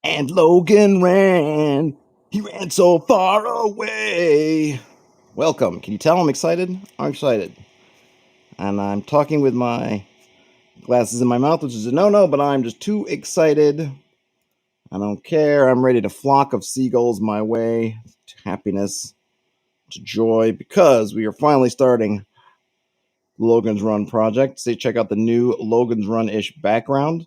And Logan ran. He ran so far away. Welcome. Can you tell I'm excited? I'm excited. And I'm talking with my glasses in my mouth, which is a no-no, but I'm just too excited. I don't care. I'm ready to flock of seagulls my way to happiness, to joy, because we are finally starting Logan's Run project. So check out the new Logan's Run-ish background.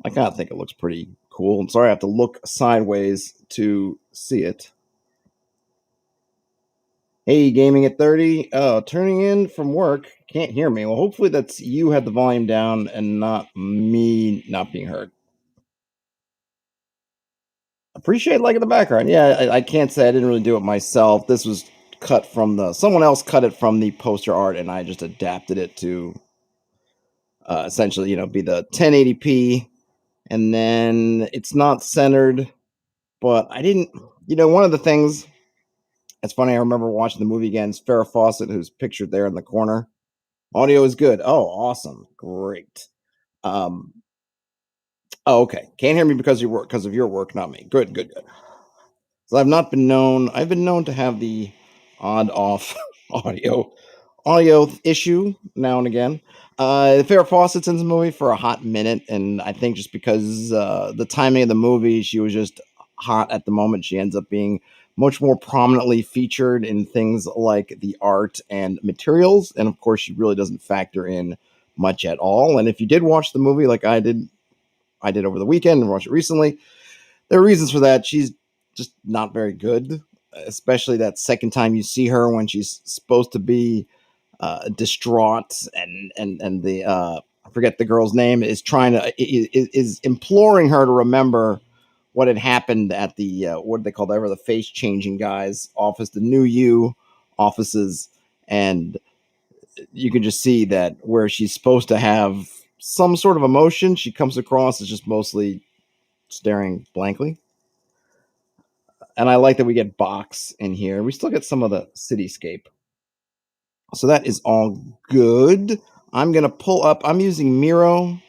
I kind of think it looks pretty cool. I'm sorry I have to look sideways to see it. Hey, gaming at 30. Turning in from work. Can't hear me. Well, hopefully that's you had the volume down and not me not being heard. Appreciate liking the background. Yeah, I can't say I didn't really do it myself. This was cut from someone else cut it from the poster art, and I just adapted it to essentially, be the 1080p, and then it's not centered. But I didn't. One of the things. It's funny. I remember watching the movie again. It's Farrah Fawcett, who's pictured there in the corner. Audio is good. Oh, awesome. Great. Um, oh, okay. Can't hear me because of your work, not me. Good, good, good. So I've been known to have the odd off audio issue now and again. Farrah Fawcett's in the movie for a hot minute, and I think just because the timing of the movie, she was just hot at the moment. She ends up being much more prominently featured in things like the art and materials, and of course, she really doesn't factor in much at all. And if you did watch the movie, like I did over the weekend and watched it recently, there are reasons for that. She's just not very good, especially that second time you see her when she's supposed to be distraught and the I forget the girl's name is trying to is imploring her to remember what had happened at the what do they call that? The face changing guys office, the new you offices, and you can just see that where she's supposed to have some sort of emotion, she comes across as just mostly staring blankly. And I like that we get box in here. We still get some of the cityscape. So that is all good. I'm gonna pull up. I'm using Miro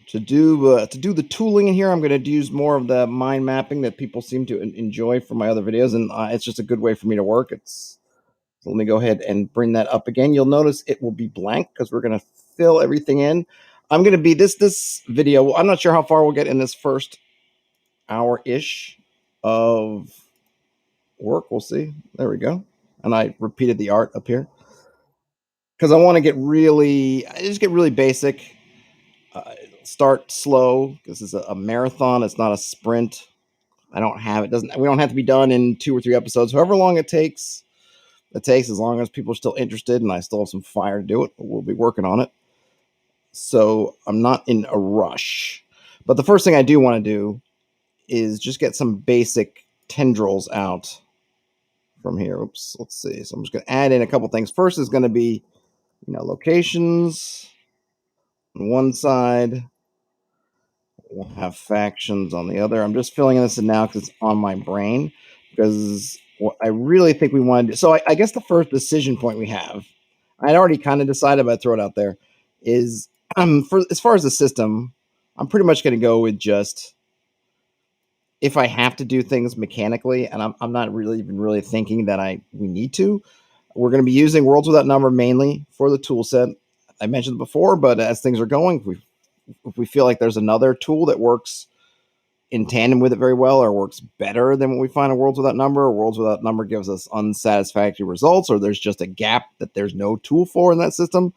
to do the tooling in here. I'm gonna use more of the mind mapping that people seem to enjoy from my other videos, and it's just a good way for me to work. So let me go ahead and bring that up again. You'll notice it will be blank because we're gonna fill everything in. I'm gonna be this video. I'm not sure how far we'll get in this first hour ish of work. We'll see. There we go. And I repeated the art up here because I want to just get really basic. Start slow because it's a marathon. It's not a sprint. I don't have it. Doesn't we don't have to be done in 2 or 3 episodes. However long it takes. It takes as long as people are still interested and I still have some fire to do it. We'll be working on it. So I'm not in a rush. But the first thing I do want to do is just get some basic tendrils out from here. Oops, let's see. So I'm just going to add in a couple things. First is going to be, locations on one side. We'll have factions on the other. I'm just filling this in now because it's on my brain. Because what I really think we want to do. So I guess the first decision point we have, I'd already kind of decided, but I'd throw it out there, is for as far as the system, I'm pretty much going to go with just if I have to do things mechanically, and I'm not really even really thinking that we need to. We're going to be using Worlds Without Number mainly for the tool set. I mentioned it before, but as things are going, if we feel like there's another tool that works in tandem with it very well or works better than what we find in Worlds Without Number, or Worlds Without Number gives us unsatisfactory results, or there's just a gap that there's no tool for in that system,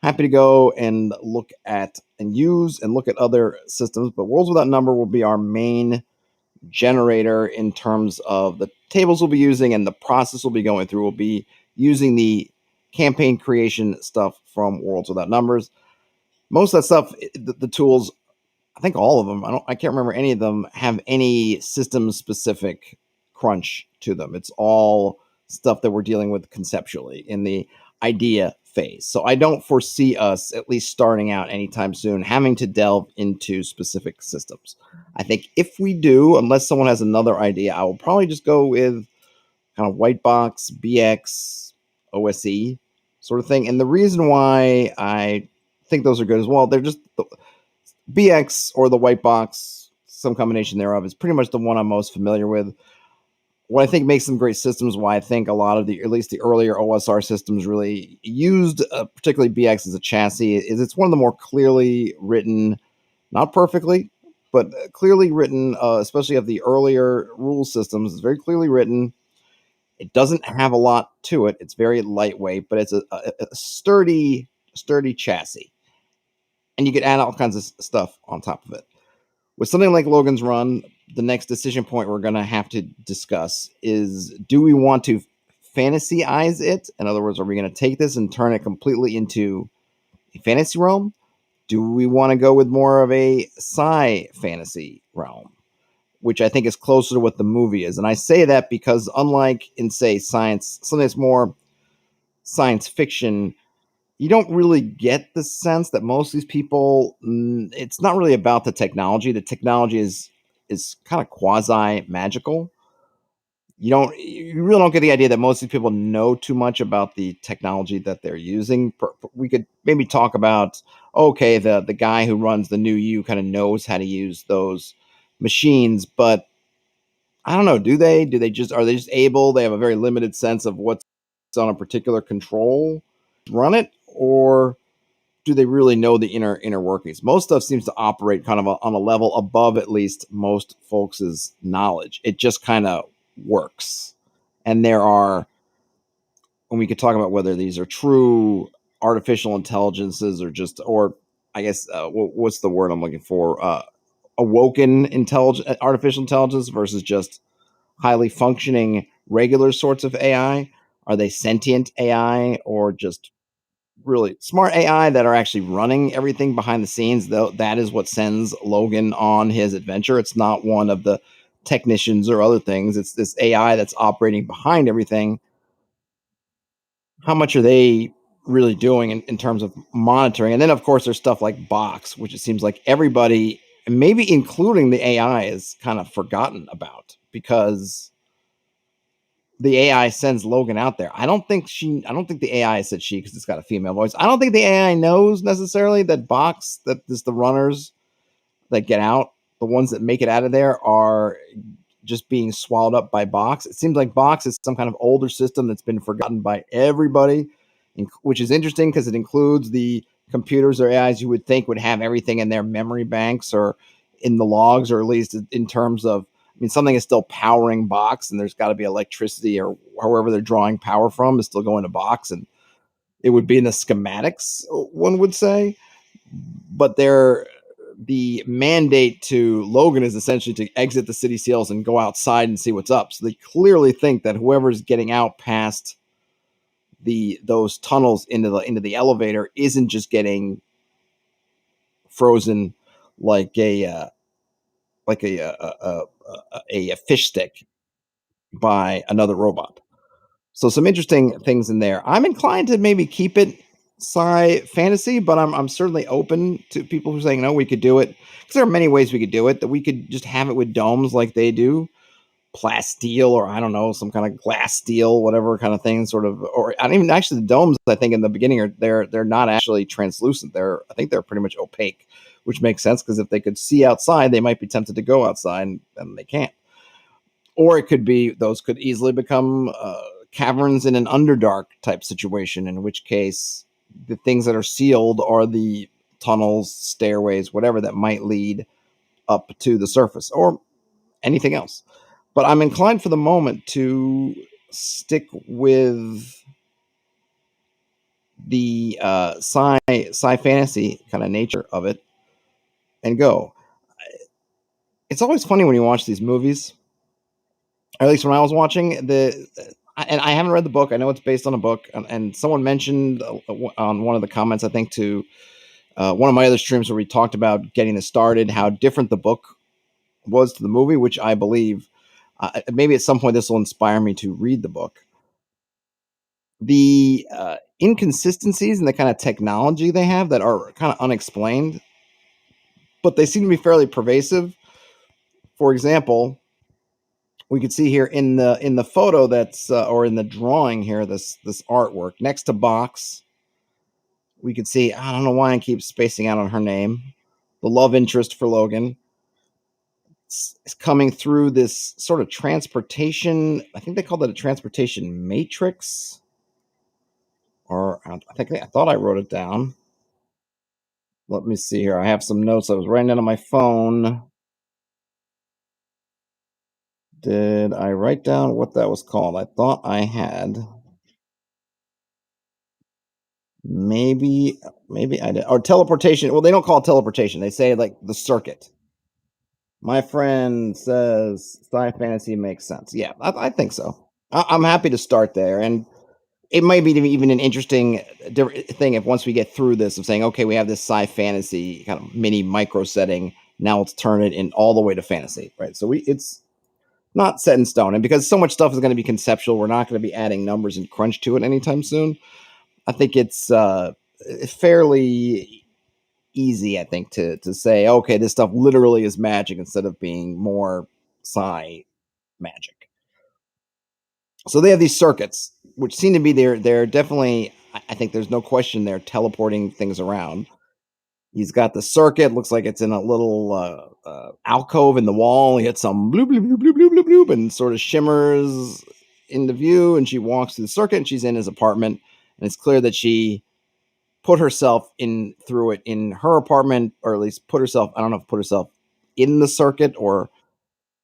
happy to go and look at and use and look at other systems. But Worlds Without Number will be our main generator in terms of the tables we'll be using and the process we'll be going through. We'll be using the campaign creation stuff from Worlds Without Numbers. Most of that stuff, the tools, I think all of them, I can't remember any of them have any system specific crunch to them. It's all stuff that we're dealing with conceptually in the idea phase. So I don't foresee us, at least starting out anytime soon, having to delve into specific systems. I think if we do, unless someone has another idea, I will probably just go with kind of white box, BX, OSE sort of thing. And the reason why I think those are good as well, they're just BX or the white box, some combination thereof, is pretty much the one I'm most familiar with. What I think makes them great systems, why I think a lot of the, at least the earlier OSR systems really used, particularly BX as a chassis, is it's one of the more clearly written, not perfectly, but clearly written, especially of the earlier rule systems. It's very clearly written. It doesn't have a lot to it. It's very lightweight, but it's a sturdy chassis, and you can add all kinds of stuff on top of it. With something like Logan's Run, the next decision point we're going to have to discuss is, do we want to fantasyize it? In other words, are we going to take this and turn it completely into a fantasy realm? Do we want to go with more of a sci fantasy realm, which I think is closer to what the movie is? And I say that because, unlike in, say, science, something that's more science fiction, you don't really get the sense that most of these people, it's not really about the technology. The technology is kind of quasi magical. You really don't get the idea that most of these people know too much about the technology that they're using. We could maybe talk about, okay, the guy who runs the new U kind of knows how to use those machines, but I don't know, do they just, are they just able, they have a very limited sense of what's on a particular control, run it, or do they really know the inner workings? Most stuff seems to operate kind of on a level above at least most folks' knowledge. It just kind of works. And there are, when we could talk about whether these are true artificial intelligences or just, or I guess, what's the word I'm looking for? Awoken artificial intelligence versus just highly functioning regular sorts of AI. Are they sentient AI or just really smart AI that are actually running everything behind the scenes? Though that is what sends Logan on his adventure. It's not one of the technicians or other things. It's this AI that's operating behind everything. How much are they really doing in terms of monitoring? And then, of course, there's stuff like Box, which it seems like everybody, maybe including the AI, is kind of forgotten about because the AI sends Logan out there. I don't think the AI said she because it's got a female voice. I don't think the AI knows necessarily that Box, that is the runners that get out, the ones that make it out of there, are just being swallowed up by Box. It seems like Box is some kind of older system that's been forgotten by everybody, which is interesting because it includes the computers or AIs you would think would have everything in their memory banks or in the logs, or at least in terms of, I mean, something is still powering Box, and there's got to be electricity or however they're drawing power from is still going to Box, and it would be in the schematics, one would say. But the mandate to Logan is essentially to exit the city seals and go outside and see what's up. So they clearly think that whoever's getting out past those tunnels into the elevator isn't just getting frozen like like a a, a fish stick by another robot. So some interesting things in there. I'm inclined to maybe keep it sci fantasy, but I'm certainly open to people who are saying no, we could do it, because there are many ways we could do it. That we could just have it with domes like they do, plasteel, or I don't know, some kind of glass steel, whatever kind of thing, sort of. Or I don't even, actually, the domes, I think in the beginning are they're not actually translucent. I think they're pretty much opaque, which makes sense because if they could see outside, they might be tempted to go outside, and they can't. Or it could be, those could easily become caverns in an underdark type situation, in which case the things that are sealed are the tunnels, stairways, whatever that might lead up to the surface, or anything else. But I'm inclined for the moment to stick with the sci fantasy kind of nature of it and go. It's always funny when you watch these movies, or at least when I was watching and I haven't read the book. I know it's based on a book, and someone mentioned on one of the comments, I think, to one of my other streams where we talked about getting this started, how different the book was to the movie, which I believe maybe at some point this will inspire me to read the book. The inconsistencies in the kind of technology they have that are kind of unexplained, but they seem to be fairly pervasive. For example, we could see here in the photo that's or in the drawing here, this artwork next to Box, we could see, I don't know why I keep spacing out on her name, the love interest for Logan, is coming through this sort of transportation. I think they called it a transportation matrix, or I thought I wrote it down. Let me see here. I have some notes I was writing down on my phone. Did I write down what that was called? I thought I had. Maybe, maybe I did. Or teleportation. Well, they don't call it teleportation. They say like the circuit. My friend says sci fantasy makes sense. Yeah, I think so. I'm happy to start there, and it might be even an interesting thing if once we get through this of saying, okay, we have this sci fantasy kind of mini micro setting. Now let's turn it in all the way to fantasy, right? So it's not set in stone, and because so much stuff is going to be conceptual, we're not going to be adding numbers and crunch to it anytime soon. I think it's fairly easy, I think, to say, okay, this stuff literally is magic instead of being more sci magic. So they have these circuits, which seem to be they're definitely. I think there's no question they're teleporting things around. He's got the circuit. Looks like it's in a little alcove in the wall. He hits some bloop bloop bloop bloop bloop bloop bloop and sort of shimmers into view. And she walks through the circuit. And she's in his apartment, and it's clear that she put herself in through it in her apartment, or at least put herself. I don't know if put herself in the circuit or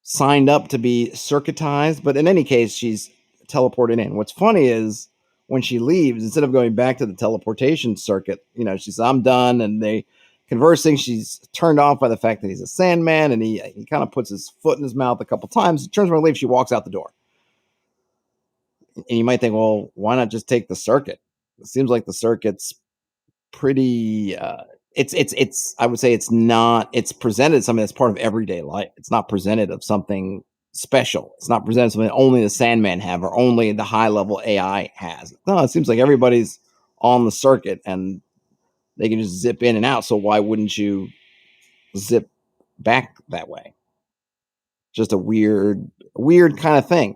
signed up to be circuitized. But in any case, she's teleported in. What's funny is when she leaves, instead of going back to the teleportation circuit, she says, I'm done. And they conversing. She's turned off by the fact that he's a Sandman, and he kind of puts his foot in his mouth a couple times. He turns around and leaves. She walks out the door. And you might think, well, why not just take the circuit? It seems like the circuit's pretty it's I would say it's presented something that's part of everyday life. It's not presented of something special. It's not presented something only the Sandman have or only the high level AI has. No, it seems like everybody's on the circuit and they can just zip in and out. So why wouldn't you zip back that way? Just a weird kind of thing.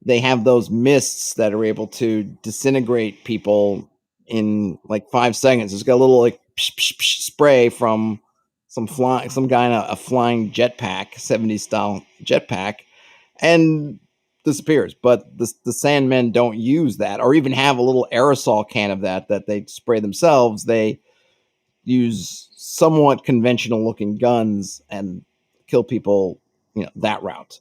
They have those mists that are able to disintegrate people in like 5 seconds. It's got a little like psh, psh, psh, spray from some guy in a flying jetpack, 70s style jetpack, and disappears. But the Sandmen don't use that, or even have a little aerosol can of that they spray themselves. They use somewhat conventional looking guns and kill people, that route.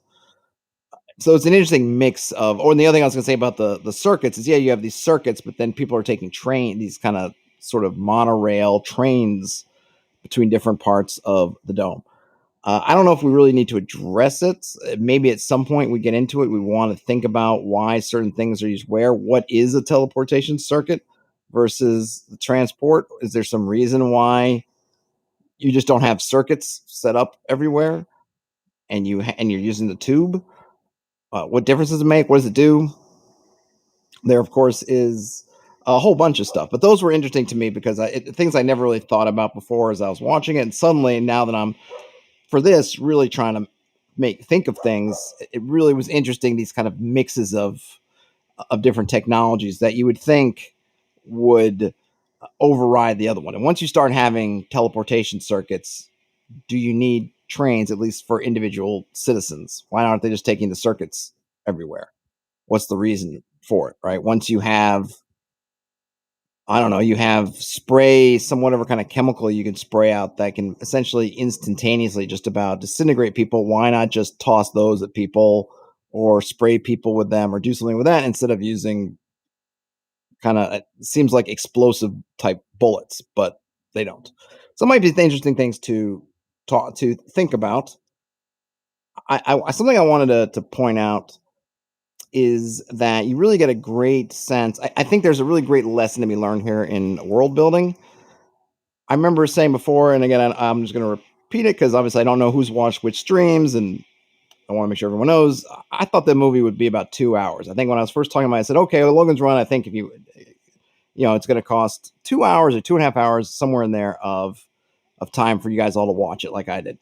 So it's an interesting mix of, or the other thing I was going to say about the circuits is, yeah, you have these circuits, but then people are taking these kind of sort of monorail trains between different parts of the dome. I don't know if we really need to address it. Maybe at some point we get into it. We want to think about why certain things are used where. What is a teleportation circuit versus the transport? Is there some reason why you just don't have circuits set up everywhere and you're using the tube? What difference does it make? What does it do? There, of course, is a whole bunch of stuff, but those were interesting to me because things I never really thought about before as I was watching it. And suddenly, now that I'm for this really trying to think of things, it really was interesting. These kind of mixes of different technologies that you would think would override the other one. And once you start having teleportation circuits, do you need trains at least for individual citizens? Why aren't they just taking the circuits everywhere? What's the reason for it, right? Once you have, I don't know, you have some whatever kind of chemical you can spray out that can essentially instantaneously just about disintegrate people. Why not just toss those at people or spray people with them or do something with that instead of using kind of, it seems like explosive type bullets, but they don't. So it might be interesting things to think about. Something I wanted to point out is that you really get a great sense. I think there's a really great lesson to be learned here in world building. I remember saying before, and again, I'm just going to repeat it because obviously I don't know who's watched which streams, and I want to make sure everyone knows. I thought the movie would be about 2 hours. I think when I was first talking about it, I said, okay, well, Logan's Run, I think if it's going to cost 2 hours or 2.5 hours, somewhere in there of time for you guys all to watch it like I did.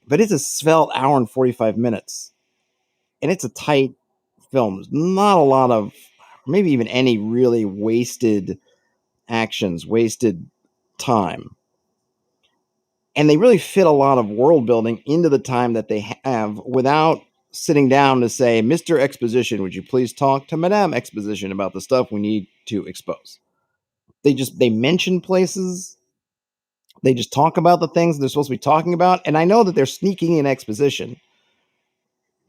But it's a svelte hour and 45 minutes, and it's a tight film. There's not a lot of, maybe even any really wasted actions, wasted time. And they really fit a lot of world building into the time that they have without sitting down to say, Mr. Exposition, would you please talk to Madame Exposition about the stuff we need to expose? They mention places, they just talk about the things they're supposed to be talking about. And I know that they're sneaking in exposition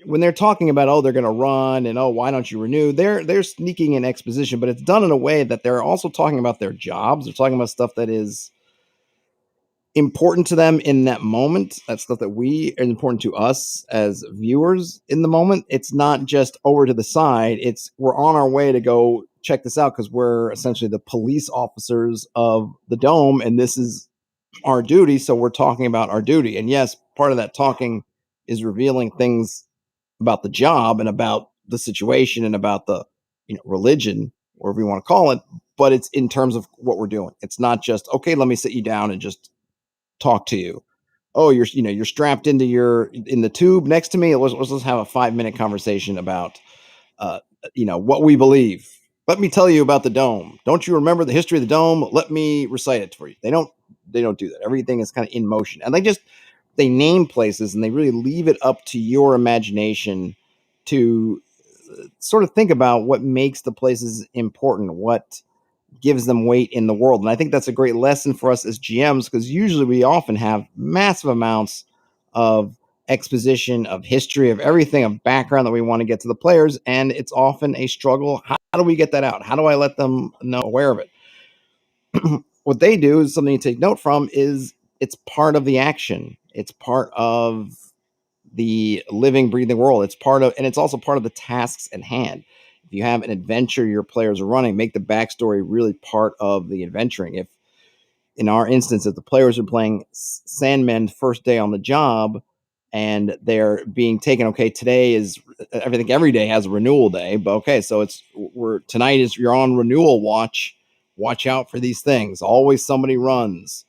when they're talking about, oh, they're going to run and, oh, why don't you renew? They're sneaking in exposition, but it's done in a way that they're also talking about their jobs. They're talking about stuff that is important to them in that moment. That's stuff that we are important to us as viewers in the moment. It's not just over to the side. It's we're on our way to go check this out because we're essentially the police officers of the dome, and this is our duty. So we're talking about our duty. And yes, part of that talking is revealing things about the job and about the situation and about the religion, whatever you want to call it. But it's in terms of what we're doing. It's not just okay. Let me sit you down and just talk to you. Oh, you're strapped into in the tube next to me. Let's have a 5-minute conversation about what we believe. Let me tell you about the dome. Don't you remember the history of the dome? Let me recite it for you. They don't do that. Everything is kind of in motion. And they name places and they really leave it up to your imagination to sort of think about what makes the places important, what gives them weight in the world. And I think that's a great lesson for us as GMs because usually we often have massive amounts of exposition, of history, of everything, of background that we want to get to the players. And it's often a struggle. How do we get that out? How do I let them know aware of it? What they do is something you take note from is it's part of the action. It's part of the living, breathing world. And it's also part of the tasks at hand. If you have an adventure your players are running, make the backstory really part of the adventuring. If in our instance, if the players are playing Sandmen first day on the job and they're being taken, okay, today is everything, every day has a renewal day, but okay, so tonight is you're on renewal watch. Watch out for these things. Always somebody runs,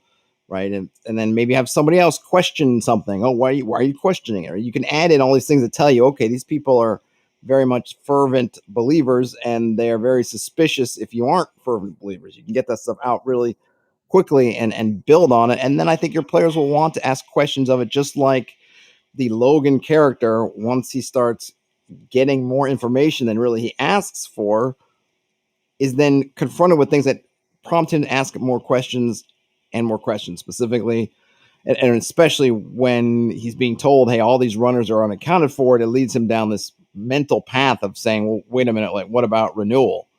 right? And then maybe have somebody else question something. Oh, why are you questioning it? Or you can add in all these things that tell you, okay, these people are very much fervent believers and they are very suspicious if you aren't fervent believers. You can get that stuff out really quickly and build on it. And then I think your players will want to ask questions of it, just like the Logan character, once he starts getting more information than really he asks for, is then confronted with things that prompt him to ask more questions and more questions specifically. And especially when he's being told, hey, all these runners are unaccounted for, it leads him down this mental path of saying, well, wait a minute, like, what about renewal?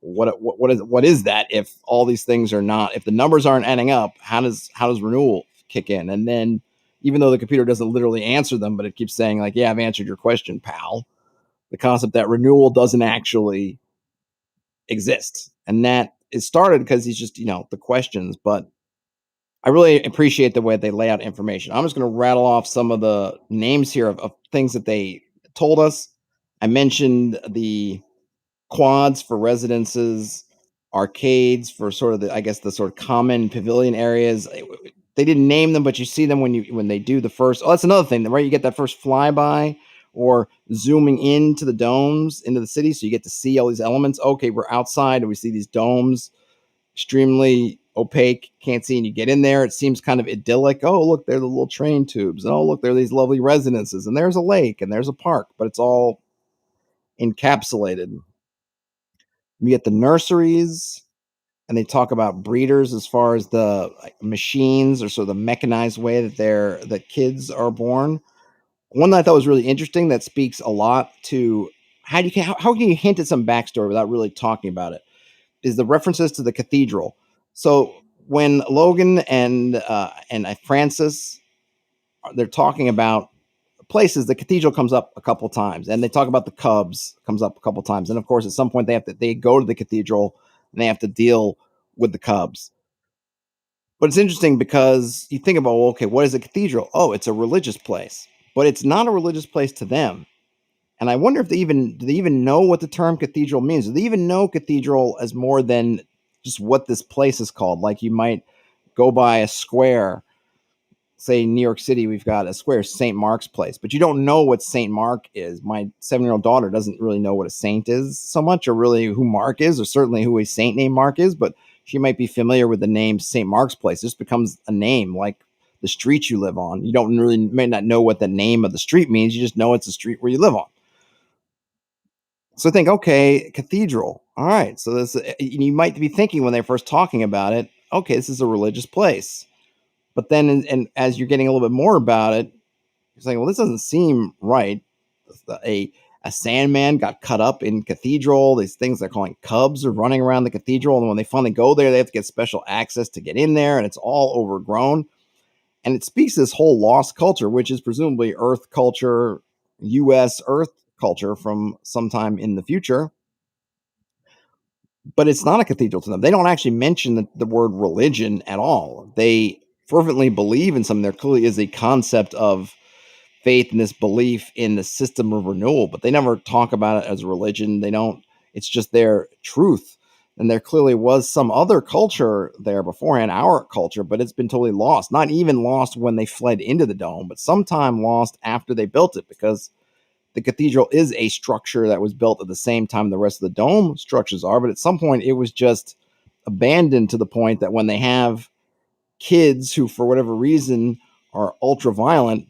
What is that? If all these things are not, if the numbers aren't adding up, how does renewal kick in? And then even though the computer doesn't literally answer them, but it keeps saying like, yeah, I've answered your question, pal. The concept that renewal doesn't actually exist. And that is started because he's just, the questions, but I really appreciate the way they lay out information. I'm just going to rattle off some of the names here of things that they told us. I mentioned the quads for residences, arcades for sort of the sort of common pavilion areas. They didn't name them, but you see them when they do the first. Oh, that's another thing, right? You get that first flyby or zooming into the domes into the city, so you get to see all these elements. Okay, we're outside and we see these domes, extremely opaque, can't see, and you get in there. It seems kind of idyllic. Oh, look, there are the little train tubes, and oh, look, there are these lovely residences, and there's a lake, and there's a park, but it's all encapsulated. You get the nurseries, and they talk about breeders as far as the machines or sort of the mechanized way that kids are born. One that I thought was really interesting that speaks a lot to how can you hint at some backstory without really talking about it is the references to the cathedral. So when Logan and Francis they're talking about places, the cathedral comes up a couple times, and they talk about the Cubs comes up a couple times, and of course, at some point they go to the cathedral and they have to deal with the Cubs. But it's interesting because you think about, well, okay, what is a cathedral? Oh, it's a religious place, but it's not a religious place to them. And I wonder if do they even know what the term cathedral means? Do they even know cathedral as more than just what this place is called? Like you might go by a square, say in New York City, we've got a square, St. Mark's Place, but you don't know what St. Mark is. My 7-year-old daughter doesn't really know what a saint is so much, or really who Mark is, or certainly who a saint named Mark is, but she might be familiar with the name St. Mark's Place. It just becomes a name like the street you live on. You don't really may not know what the name of the street means. You just know it's a street where you live on. So think, okay, cathedral. All right. So this you might be thinking when they're first talking about it, okay, this is a religious place. But then, and as you're getting a little bit more about it, you're saying, well, this doesn't seem right. A a Sandman got cut up in cathedral. These things they're calling cubs are running around the cathedral, and when they finally go there, they have to get special access to get in there, and it's all overgrown. And it speaks to this whole lost culture, which is presumably Earth culture, U.S. Earth culture from sometime in the future. But it's not a cathedral to them. They don't actually mention the word religion at all. They fervently believe in something. There clearly is a concept of faith and this belief in the system of renewal, but they never talk about it as a religion. They don't, it's just their truth. And there clearly was some other culture there beforehand, our culture, but it's been totally lost. Not even lost when they fled into the dome, but sometime lost after they built it, because the cathedral is a structure that was built at the same time the rest of the dome structures are. But at some point, it was just abandoned to the point that when they have kids who, for whatever reason, are ultra violent,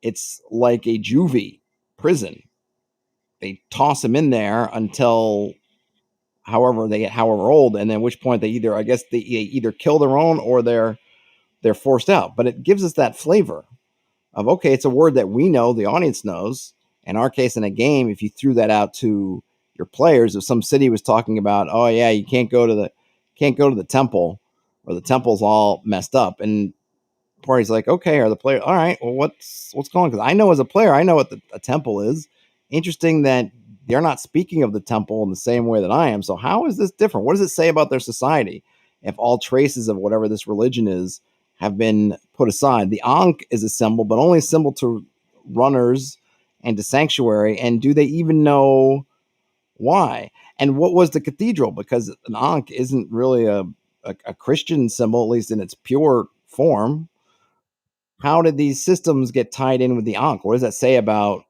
it's like a juvie prison. They toss them in there until however they get however old, and then at which point they either, I guess, they either kill their own or they're forced out. But it gives us that flavor of, okay, it's a word that we know, the audience knows. In our case, in a game, if you threw that out to your players, if some city was talking about, oh yeah, you can't go to the temple, or the temple's all messed up, and party's like, okay, are the player, all right, well, what's going on? Because I know as a player, I know what a temple is. Interesting that they're not speaking of the temple in the same way that I am. So how is this different? What does it say about their society if all traces of whatever this religion is have been put aside? The Ankh is a symbol, but only a symbol to runners and to sanctuary. And do they even know why? And what was the cathedral? Because an Ankh isn't really a Christian symbol, at least in its pure form. How did these systems get tied in with the Ankh? What does that say about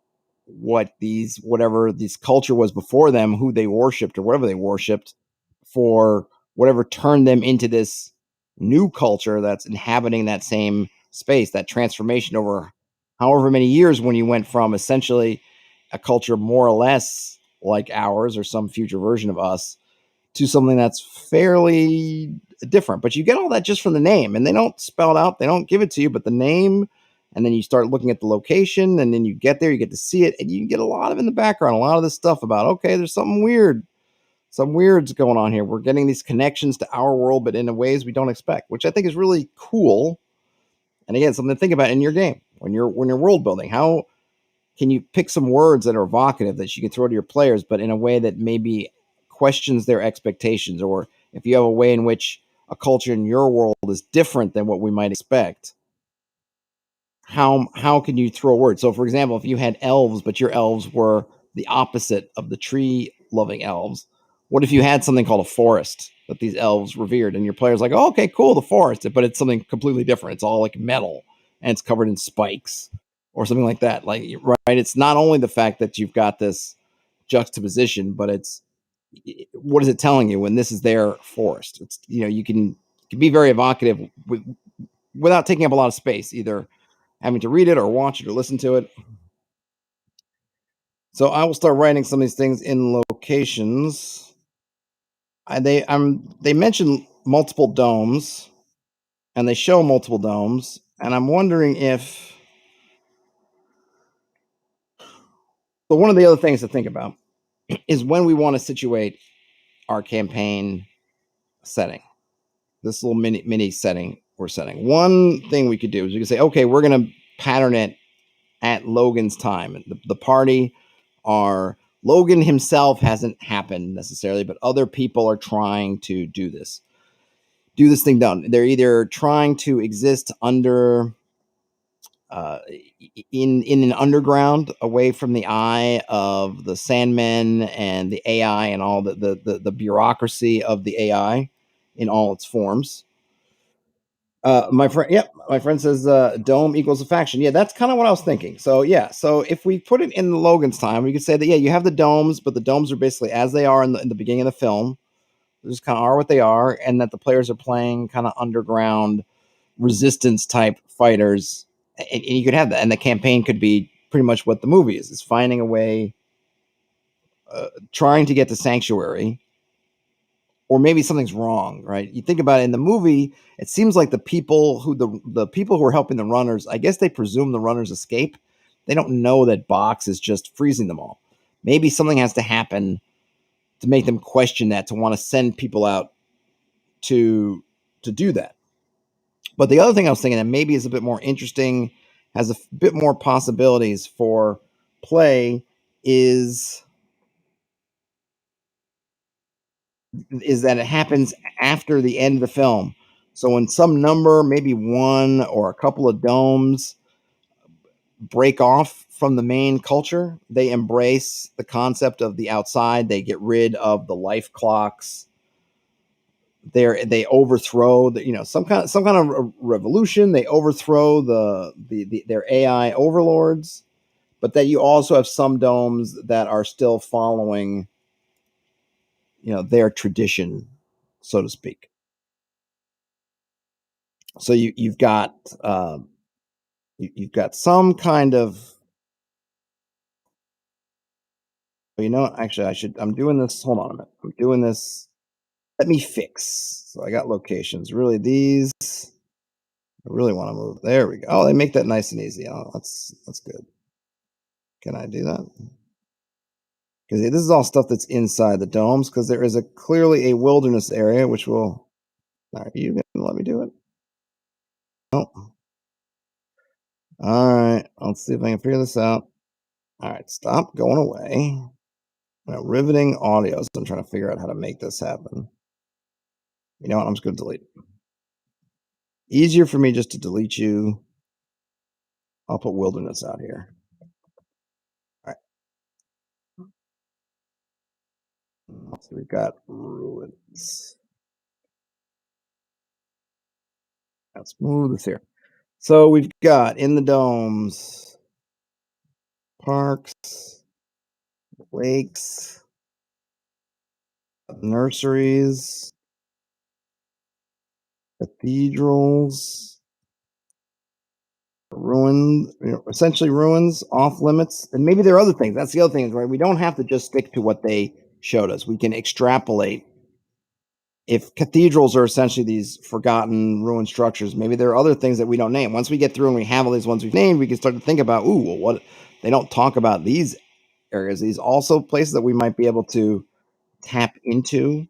whatever this culture was before them, who they worshipped or whatever they worshipped, for whatever turned them into this new culture that's inhabiting that same space, that transformation over however many years, when you went from essentially a culture more or less like ours or some future version of us to something that's fairly different. But you get all that just from the name, and they don't spell it out, they don't give it to you, but the name, and then you start looking at the location, and then you get there, you get to see it, and you get a lot of in the background, a lot of this stuff about, okay, there's something weird, some weird's going on here. We're getting these connections to our world, but in ways we don't expect, which I think is really cool. And again, something to think about in your game when you're world building. How can you pick some words that are evocative that you can throw to your players, but in a way that maybe questions their expectations? Or if you have a way in which a culture in your world is different than what we might expect, how can you throw a word? So, for example, if you had elves, but your elves were the opposite of the tree loving elves, what if you had something called a forest that these elves revered, and your player's like, oh, okay, cool, the forest, but it's something completely different. It's all like metal and it's covered in spikes or something like that. Like, right, it's not only the fact that you've got this juxtaposition, but it's, what is it telling you when this is their forest? It's, you can be very evocative without taking up a lot of space, either having to read it or watch it or listen to it. So I will start writing some of these things in locations. They mention multiple domes, and they show multiple domes, and I'm wondering if. So one of the other things to think about is when we want to situate our campaign setting, this little mini setting we're setting. One thing we could do is we could say, okay, we're going to pattern it at Logan's time. The party are, Logan himself hasn't happened necessarily, but other people are trying to do this thing done. They're either trying to exist under in an underground away from the eye of the Sandmen and the AI and all the bureaucracy of the AI in all its forms. My friend says dome equals a faction. Yeah, that's kind of what I was thinking. So yeah, so if we put it in the Logan's time, we could say that you have the domes, but the domes are basically as they are in the beginning of the film. They just kind of are what they are, and that the players are playing kind of underground resistance type fighters, and you could have that, and the campaign could be pretty much what the movie is finding a way, trying to get to sanctuary, or maybe something's wrong, right? You think about it in the movie, it seems like the people who are helping the runners, I guess they presume the runners escape. They don't know that Box is just freezing them all. Maybe something has to happen to make them question that, to want to send people out to do that. But the other thing I was thinking that maybe is a bit more interesting, has a bit more possibilities for play, is that it happens after the end of the film. So when some number, maybe one or a couple of domes, break off from the main culture, they embrace the concept of the outside. They get rid of the life clocks. They overthrow some kind of revolution. They overthrow their AI overlords, but that you also have some domes that are still following their tradition, so to speak. So you've got some kind of, actually I'm doing this. Hold on a minute. I'm doing this. Let me fix. So I got locations. Really, these. I really want to move. There we go. Oh, they make that nice and easy. Oh, that's good. Can I do that? Because this is all stuff that's inside the domes. Because there is clearly a wilderness area, which will. Are you going to let me do it? No. All right. Let's see if I can figure this out. All right. Stop going away. Riveting audio. So I'm trying to figure out how to make this happen. You know what? I'm just going to delete it. Easier for me just to delete you. I'll put wilderness out here. All right. So we've got ruins. Let's move this here. So we've got in the domes, parks, lakes, nurseries, cathedrals, ruins, essentially ruins, off limits. And maybe there are other things. That's the other thing, right? We don't have to just stick to what they showed us. We can extrapolate. If cathedrals are essentially these forgotten ruined structures, maybe there are other things that we don't name. Once we get through and we have all these ones we've named, we can start to think about, what they don't talk about these areas. These also places that we might be able to tap into.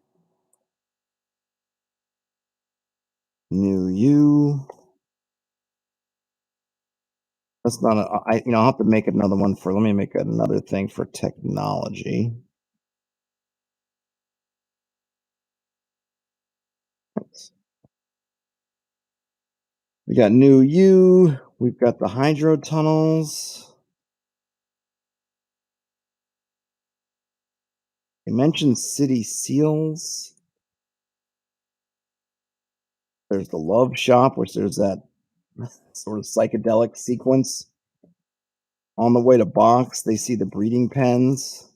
New you. That's not I'll have to make another one let me make another thing for technology. We got new you. We've got the hydro tunnels. You mentioned city seals. There's the love shop, which there's that sort of psychedelic sequence. On the way to Box, they see the breeding pens.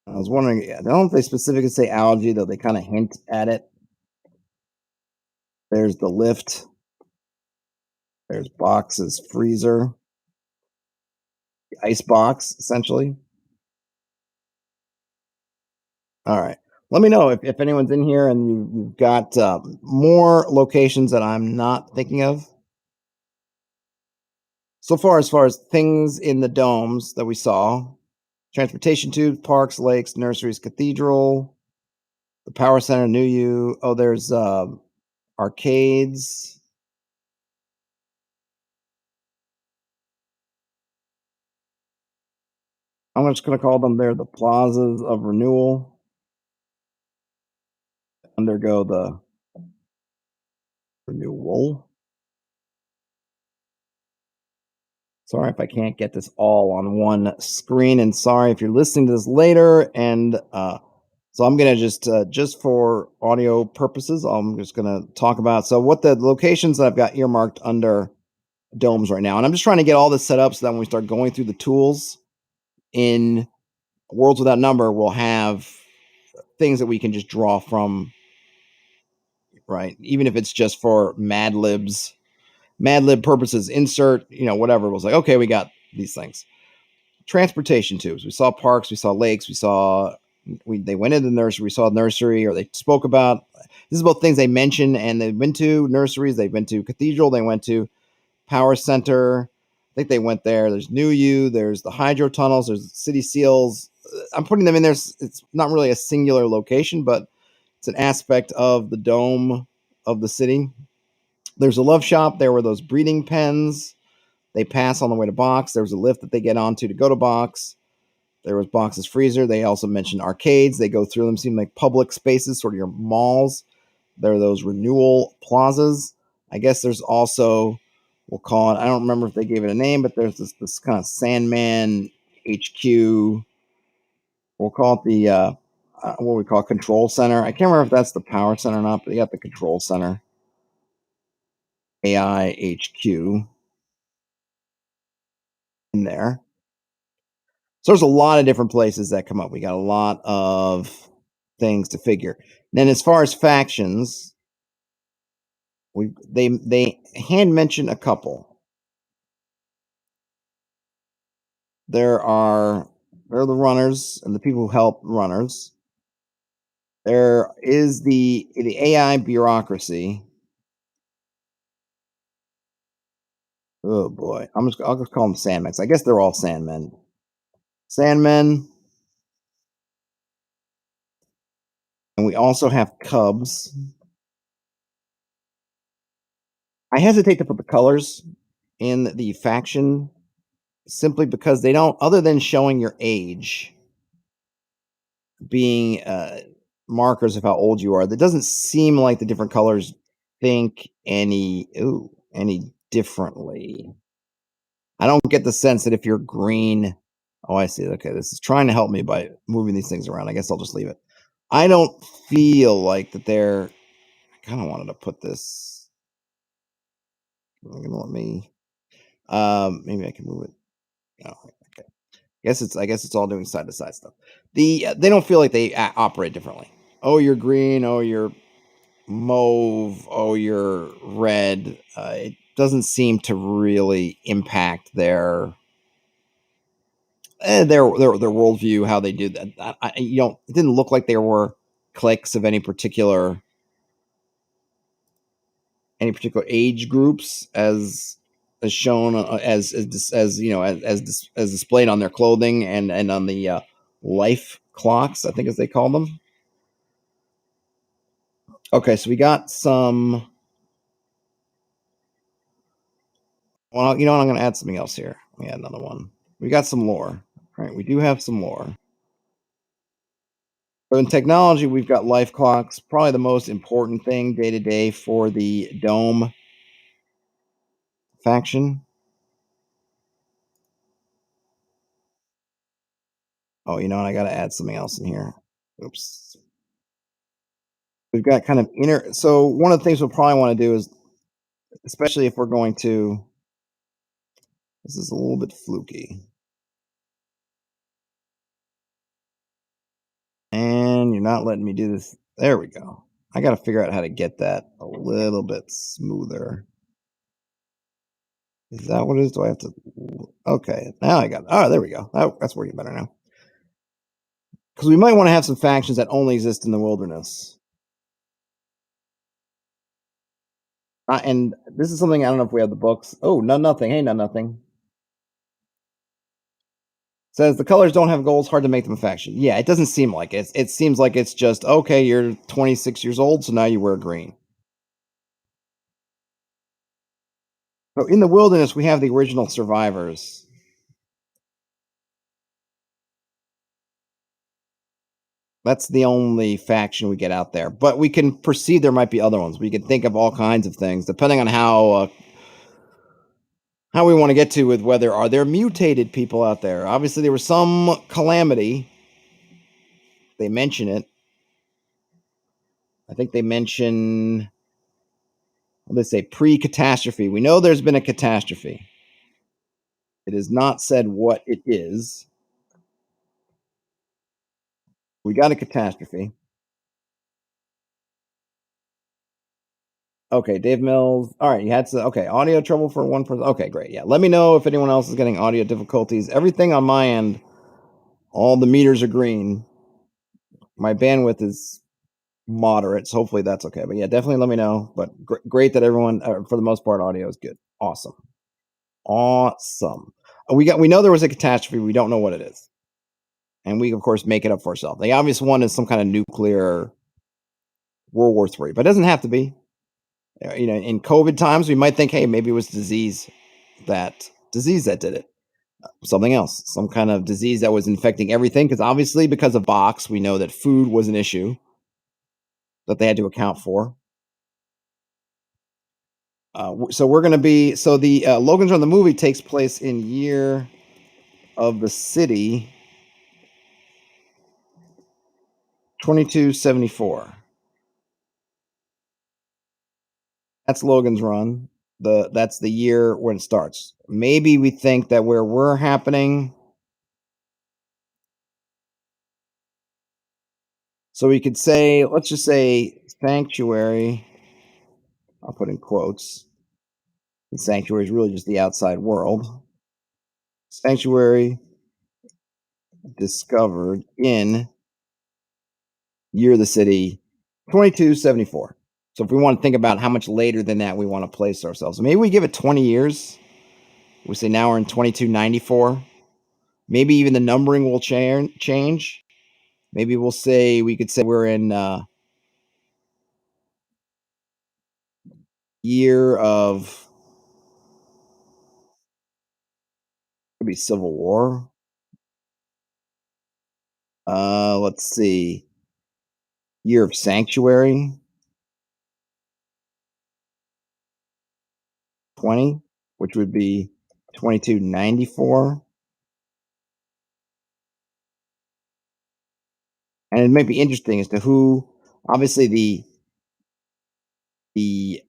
I was wondering, I don't know if they specifically say algae, though they kind of hint at it. There's the lift. There's Box's freezer. The ice box, essentially. All right. Let me know if anyone's in here and you've got more locations that I'm not thinking of. So far as things in the domes that we saw, transportation tubes, parks, lakes, nurseries, cathedral, the power center, New You. Oh, there's arcades. I'm just going to call them the plazas of renewal. Undergo the renewal. Sorry if I can't get this all on one screen, and sorry if you're listening to this later. And so I'm going to just for audio purposes, I'm just going to talk about what the locations that I've got earmarked under domes right now. And I'm just trying to get all this set up so that when we start going through the tools in Worlds Without Number, we'll have things that we can just draw from right? Even if it's just for Mad Lib purposes, insert, whatever. It was like, okay, we got these things. Transportation tubes. We saw parks, we saw lakes, they went into the nursery, we saw nursery, or they spoke about. This is both things they mentioned, and they've been to nurseries, they've been to cathedral, they went to power center. I think they went there. There's New U, there's the hydro tunnels, there's city seals. I'm putting them in there. It's not really a singular location, but it's an aspect of the dome of the city. There's a love shop. There were those breeding pens. They pass on the way to Box. There was a lift that they get onto to go to Box. There was Box's freezer. They also mentioned arcades. They go through them, seem like public spaces, sort of your malls. There are those renewal plazas. I guess there's also, we'll call it, I don't remember if they gave it a name, but there's this kind of Sandman HQ. We'll call it the, what we call control center. I can't remember if that's the power center or not, but they got the control center. AI HQ in there. So there's a lot of different places that come up. We got a lot of things to figure. Then as far as factions, they hand mention a couple. There are the runners and the people who help runners. There is the AI bureaucracy. Oh boy, I'll just call them Sandmen. I guess they're all Sandmen. Sandmen, and we also have Cubs. I hesitate to put the colors in the faction simply because they don't, other than showing your age, being markers of how old you are, that doesn't seem like the different colors think any differently. I don't get the sense that if you're green, oh, I see. Okay, this is trying to help me by moving these things around. I guess I'll just leave it. I don't feel like that they're. I kind of wanted to put this. They're gonna let me. Maybe I can move it. Oh, okay. I guess it's all doing side to side stuff. They don't feel like they operate differently. Oh, you're green. Oh, you're mauve. Oh, you're red. It doesn't seem to really impact their worldview, how they do that. It didn't look like there were cliques of any particular age groups as shown as displayed on their clothing and on the life clocks, I think, as they call them. Okay, so we got some. Well, you know what? I'm going to add something else here. Let me add another one. We got some lore. Right, we do have some lore. So in technology, we've got life clocks, probably the most important thing day to day for the Dome faction. Oh, you know what? I got to add something else in here. Oops. We've got kind of inner. So one of the things we'll probably want to do is, especially if we're going to, this is a little bit fluky. And you're not letting me do this. There we go. I got to figure out how to get that a little bit smoother. Is that what it is? Do I have to? Okay, now I got it. Oh, there we go. That's working better now. Because we might want to have some factions that only exist in the wilderness. And this is something I don't know if we have the books. Oh, nothing. Hey, nothing. Says the colors don't have goals, hard to make them a faction. Yeah, it doesn't seem like it. It seems like it's just, okay, you're 26 years old, so now you wear green. So in the wilderness, we have the original survivors. That's the only faction we get out there. But we can perceive there might be other ones. We can think of all kinds of things, depending on how we want to get to with whether are there mutated people out there. Obviously, there was some calamity. They mention it. I think they mention, what they say, pre-catastrophe. We know there's been a catastrophe. It is not said what it is. We got a catastrophe. Okay, Dave Mills. All right, you had to. Okay, audio trouble for one person. Okay, great. Yeah, let me know if anyone else is getting audio difficulties. Everything on my end, all the meters are green. My bandwidth is moderate, so hopefully that's okay. But yeah, definitely let me know. But great that everyone, for the most part, audio is good. Awesome, awesome. We know there was a catastrophe. We don't know what it is, and we of course make it up for ourselves. The obvious one is some kind of nuclear World War III, but it doesn't have to be. In COVID times, we might think, hey, maybe it was disease that did it. Something else, some kind of disease that was infecting everything. Because obviously, because of Box, we know that food was an issue that they had to account for. So we're going to be the Logan's Run, the movie, takes place in year of the city 2274. That's Logan's Run. That's the year when it starts. Maybe we think that where we're happening. So we could say, let's just say sanctuary. I'll put in quotes. The sanctuary is really just the outside world. Sanctuary discovered in year of the city 2274. So if we want to think about how much later than that we want to place ourselves, maybe we give it 20 years. We say now we're in 2294. Maybe even the numbering will change. Maybe we could say we're in year of, could be Civil War. Let's see. Year of Sanctuary 20, which would be 2294. And it might be interesting as to who, obviously the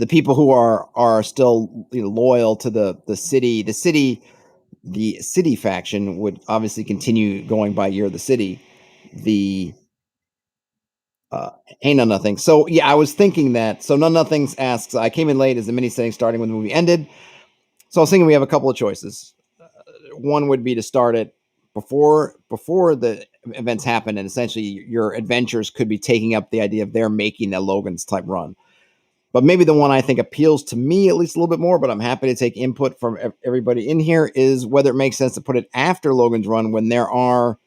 people who are still loyal to the city faction would obviously continue going by year of the city. The ain't no nothing. So yeah, I was thinking that. So none nothings asks. I came in late as the mini setting starting when the movie ended. So I was thinking we have a couple of choices. One would be to start it before the events happen, and essentially your adventures could be taking up the idea of they're making a Logan's type run. But maybe the one I think appeals to me at least a little bit more, but I'm happy to take input from everybody in here, is whether it makes sense to put it after Logan's Run when there are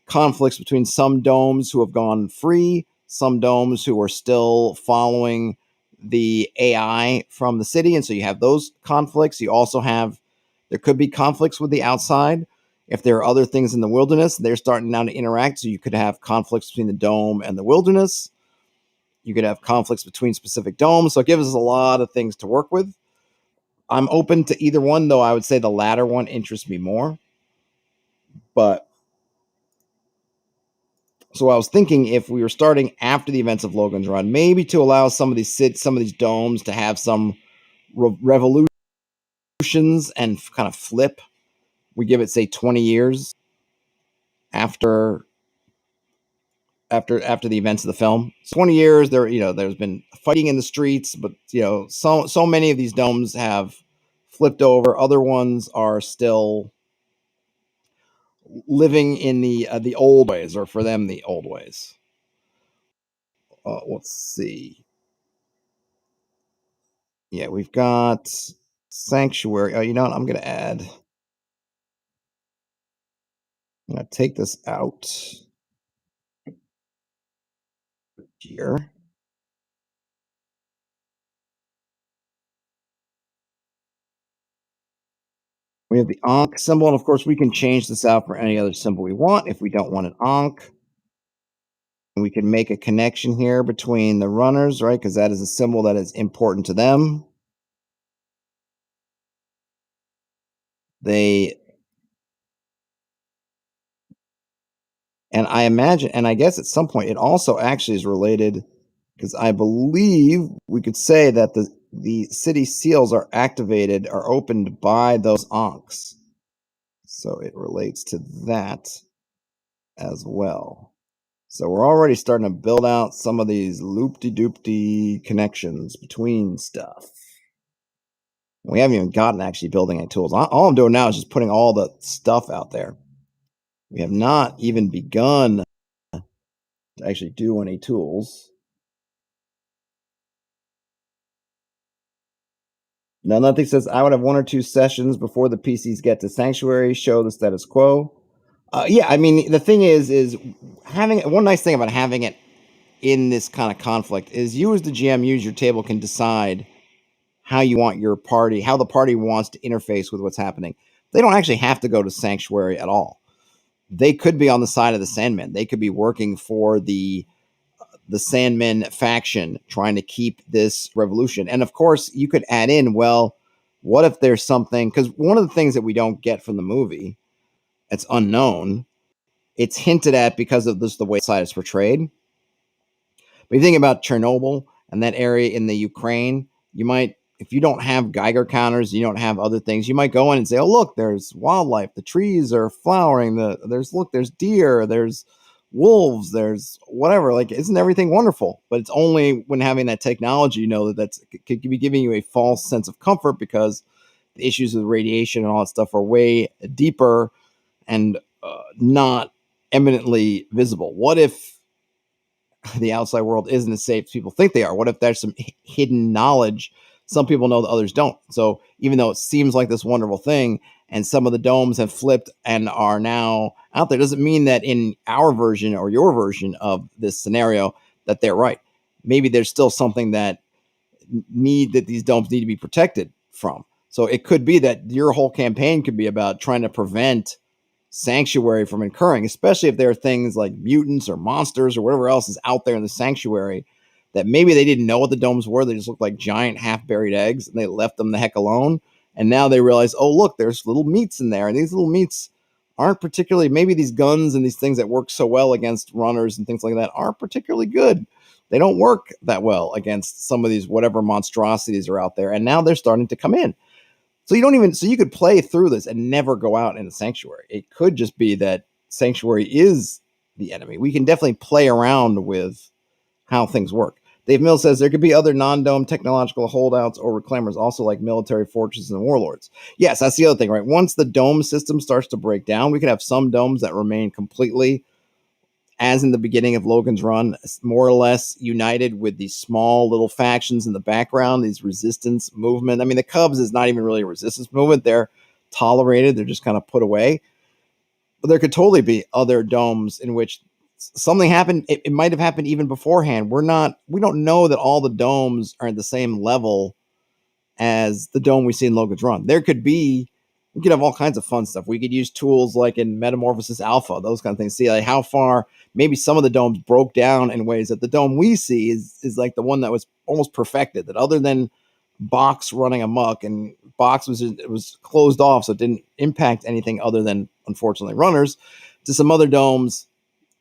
conflicts between some domes who have gone free, some domes who are still following the AI from the city. And so you have those conflicts. You also have, there could be conflicts with the outside. If there are other things in the wilderness, they're starting now to interact. So you could have conflicts between the dome and the wilderness. You could have conflicts between specific domes. So it gives us a lot of things to work with. I'm open to either one, though I would say the latter one interests me more. But so I was thinking if we were starting after the events of Logan's Run, maybe to allow some of these domes to have some revolutions and kind of flip. We give it, say, 20 years after the events of the film. 20 years there's been fighting in the streets, but so many of these domes have flipped over. Other ones are still living in the old ways, or for them the old ways. Let's see. Yeah, we've got Sanctuary. Oh, you know what? I'm going to take this out here. We have the Ankh symbol, and of course we can change this out for any other symbol we want if we don't want an Ankh. And we can make a connection here between the runners, right? Because that is a symbol that is important to them. And I imagine, and I guess at some point it also actually is related, because I believe we could say that the city seals are opened by those Ankhs. So it relates to that as well. So we're already starting to build out some of these loop-de-doop-de connections between stuff. We haven't even gotten to actually building any tools. All I'm doing now is just putting all the stuff out there. We have not even begun to actually do any tools. Now, nothing says I would have one or two sessions before the PCs get to Sanctuary, show the status quo. Yeah, I mean, the thing is having one nice thing about having it in this kind of conflict is you as the GM, use your table can decide how you want your party, how the party wants to interface with what's happening. They don't actually have to go to Sanctuary at all. They could be on the side of the Sandmen. They could be working for the Sandmen faction, trying to keep this revolution. And of course, you could add in, well, what if there's something? Because one of the things that we don't get from the movie, it's unknown. It's hinted at because of this the way side is portrayed. But you think about Chernobyl and that area in the Ukraine, you might, if you don't have Geiger counters, you don't have other things, you might go in and say, "Oh, look, there's wildlife. The trees are flowering. There's deer. There's wolves. There's whatever. Like, isn't everything wonderful?" But it's only when having that technology, you know, that could be giving you a false sense of comfort because the issues with radiation and all that stuff are way deeper and not eminently visible. What if the outside world isn't as safe as people think they are? What if there's some hidden knowledge some people know that others don't? So even though it seems like this wonderful thing and some of the domes have flipped and are now out there, doesn't mean that in our version or your version of this scenario that they're right. Maybe there's still something that these domes need to be protected from. So it could be that your whole campaign could be about trying to prevent Sanctuary from incurring, especially if there are things like mutants or monsters or whatever else is out there in the Sanctuary that maybe they didn't know what the domes were. They just looked like giant half-buried eggs and they left them the heck alone. And now they realize, oh, look, there's little meats in there. And these little meats aren't particularly, maybe these guns and these things that work so well against runners and things like that aren't particularly good. They don't work that well against some of these whatever monstrosities are out there. And now they're starting to come in. So you could play through this and never go out in the Sanctuary. It could just be that Sanctuary is the enemy. We can definitely play around with how things work. Dave Mills says there could be other non-dome technological holdouts or reclaimers, also like military fortresses and warlords. Yes, that's the other thing, right? Once the dome system starts to break down, we could have some domes that remain completely, as in the beginning of Logan's run, more or less united with these small little factions in the background, these resistance movement. I mean, the Cubs is not even really a resistance movement. They're tolerated. They're just kind of put away. But there could totally be other domes in which something happened. It might have happened even beforehand. We don't know that all the domes are at the same level as the dome we see in Logan's Run. We could have all kinds of fun stuff. We could use tools like in Metamorphosis Alpha, those kind of things. See like how far maybe some of the domes broke down in ways that the dome we see is like the one that was almost perfected. That other than Box running amok, and Box was closed off, so it didn't impact anything other than unfortunately runners. To some other domes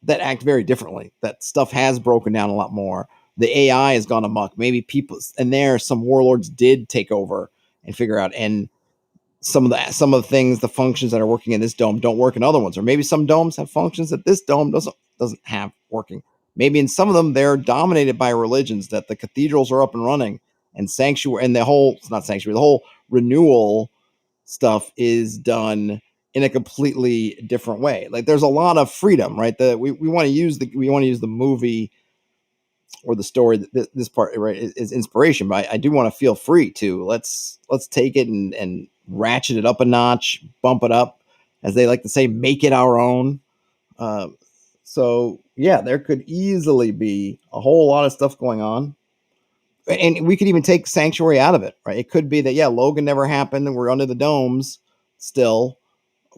that act very differently. That stuff has broken down a lot more. The AI has gone amok. Maybe people and there some warlords did take over and figure out, and some of the things, the functions that are working in this dome don't work in other ones, or maybe some domes have functions that this dome doesn't have working. Maybe in some of them they're dominated by religions, that the cathedrals are up and running, and sanctuary and the whole it's not sanctuary, the whole renewal stuff is done in a completely different way. Like there's a lot of freedom, right? We want to use the movie or the story, this part, right, is inspiration, but I do want to feel free to let's take it and ratchet it up a notch, bump it up, as they like to say, make it our own. uh, so yeah, there could easily be a whole lot of stuff going on, and we could even take Sanctuary out of it, right? It could be that, yeah, Logan never happened and we're under the domes still,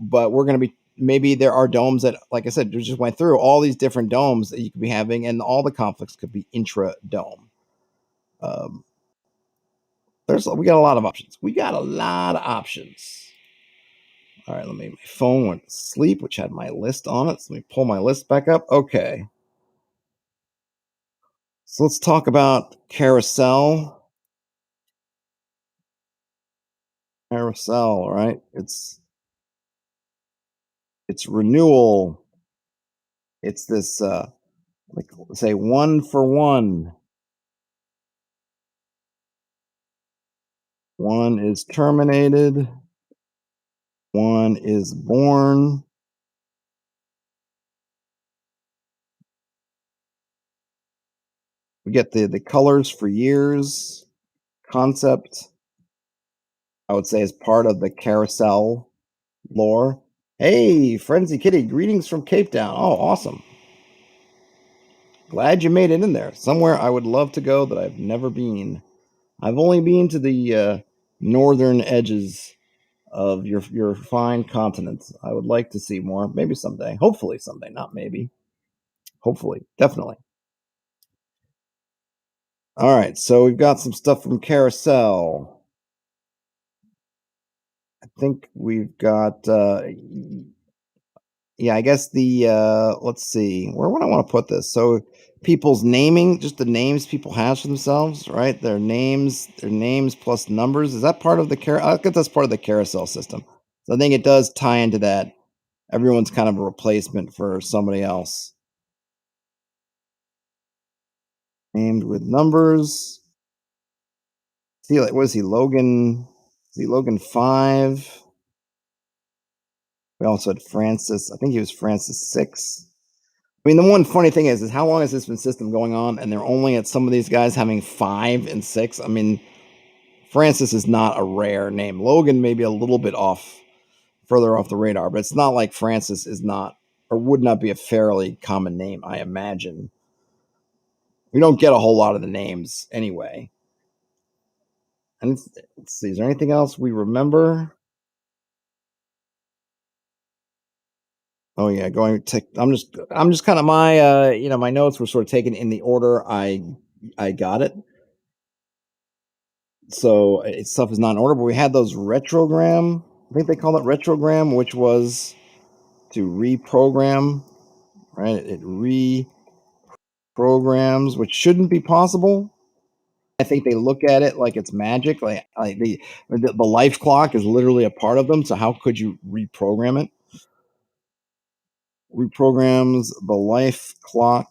but we're going to be, maybe there are domes that, like I said, we just went through all these different domes that you could be having, and all the conflicts could be intra dome. Um, we got a lot of options. We got a lot of options. All right, my phone went to sleep, which had my list on it. So let me pull my list back up. Okay. So let's talk about carousel. Carousel, right? It's renewal. It's this Like, say 1 for 1. One is terminated. One is born. We get the colors for years. Concept, I would say, is part of the carousel lore. Hey, Frenzy Kitty, greetings from Cape Town. Oh, awesome. Glad you made it in there. Somewhere I would love to go that I've never been. I've only been to the northern edges of your fine continent. I would like to see more. Maybe someday. Hopefully someday. Not maybe. Hopefully. Definitely. All right. So we've got some stuff from Carousel. I think we've got yeah, I guess the let's see, where would I want to put this? So people's naming, just the names people have for themselves, right? Their names plus numbers. Is that part of the I guess that's part of the carousel system. So I think it does tie into that. Everyone's kind of a replacement for somebody else. Named with numbers. See, like, what is he? Logan. Is he Logan 5? We also had Francis. I think he was Francis 6. I mean, the one funny thing is how long has this been system going on, and they're only at some of these guys having 5 and 6. I mean, Francis is not a rare name. Logan may be a little bit further off the radar, but it's not like Francis is not or would not be a fairly common name, I imagine. We don't get a whole lot of the names anyway. And let's see, is there anything else we remember? Oh yeah, I'm just kind of my my notes were sort of taken in the order I got it. So stuff is not in order, but we had those retrogram. I think they call it retrogram, which was to reprogram, right? It reprograms, which shouldn't be possible. I think they look at it like it's magic. Like the life clock is literally a part of them. So how could you reprogram it? Reprograms the life clock.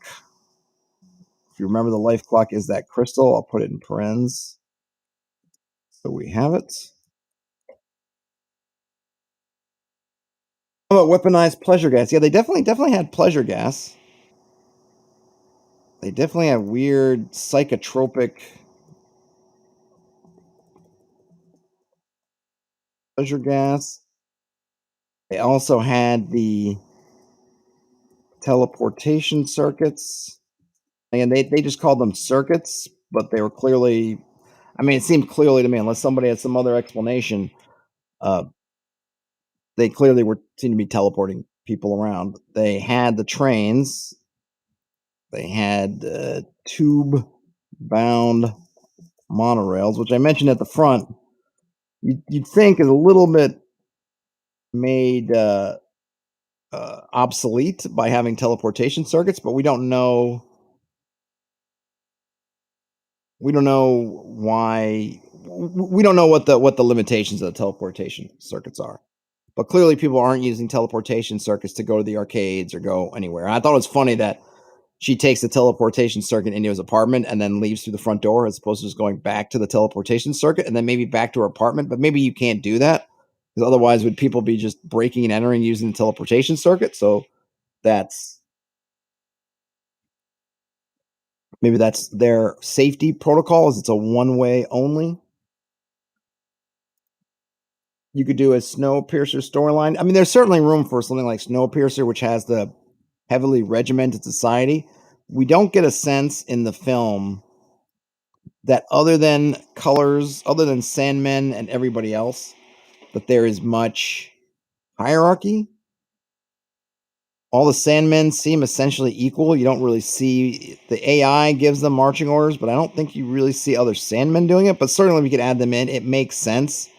If you remember, the life clock is that crystal. I'll put it in parens. So we have it. How about weaponized pleasure gas? Yeah, they definitely had pleasure gas. They definitely have weird psychotropic pleasure gas. They also had the teleportation circuits. And they just called them circuits, but they were clearly, I mean, it seemed clearly to me, unless somebody had some other explanation, they clearly seemed to be teleporting people around. They had the trains. They had tube bound monorails, which I mentioned at the front. You'd think is a little bit made obsolete by having teleportation circuits, but we don't know. We don't know why. We don't know what the limitations of the teleportation circuits are. But clearly, people aren't using teleportation circuits to go to the arcades or go anywhere. And I thought it was funny that she takes the teleportation circuit into his apartment and then leaves through the front door as opposed to just going back to the teleportation circuit and then maybe back to her apartment. But maybe you can't do that because otherwise, would people be just breaking and entering using the teleportation circuit? So that's maybe that's their safety protocol. Is it's a one-way only. You could do a Snowpiercer storyline. I mean, there's certainly room for something like Snowpiercer, which has the heavily regimented society. We don't get a sense in the film that other than colors, other than Sandmen and everybody else, that there is much hierarchy. All the Sandmen seem essentially equal. You don't really see the AI gives them marching orders, but I don't think you really see other Sandmen doing it. But certainly, we could add them in. It makes sense.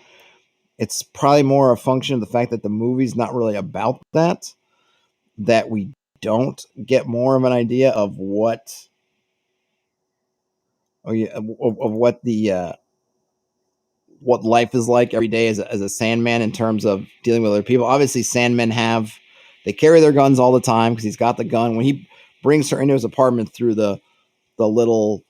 It's probably more a function of the fact that the movie's not really about that we don't get more of an idea of what of what the what life is like every day as a Sandman in terms of dealing with other people. Obviously, Sandmen they carry their guns all the time because he's got the gun. When he brings her into his apartment through the little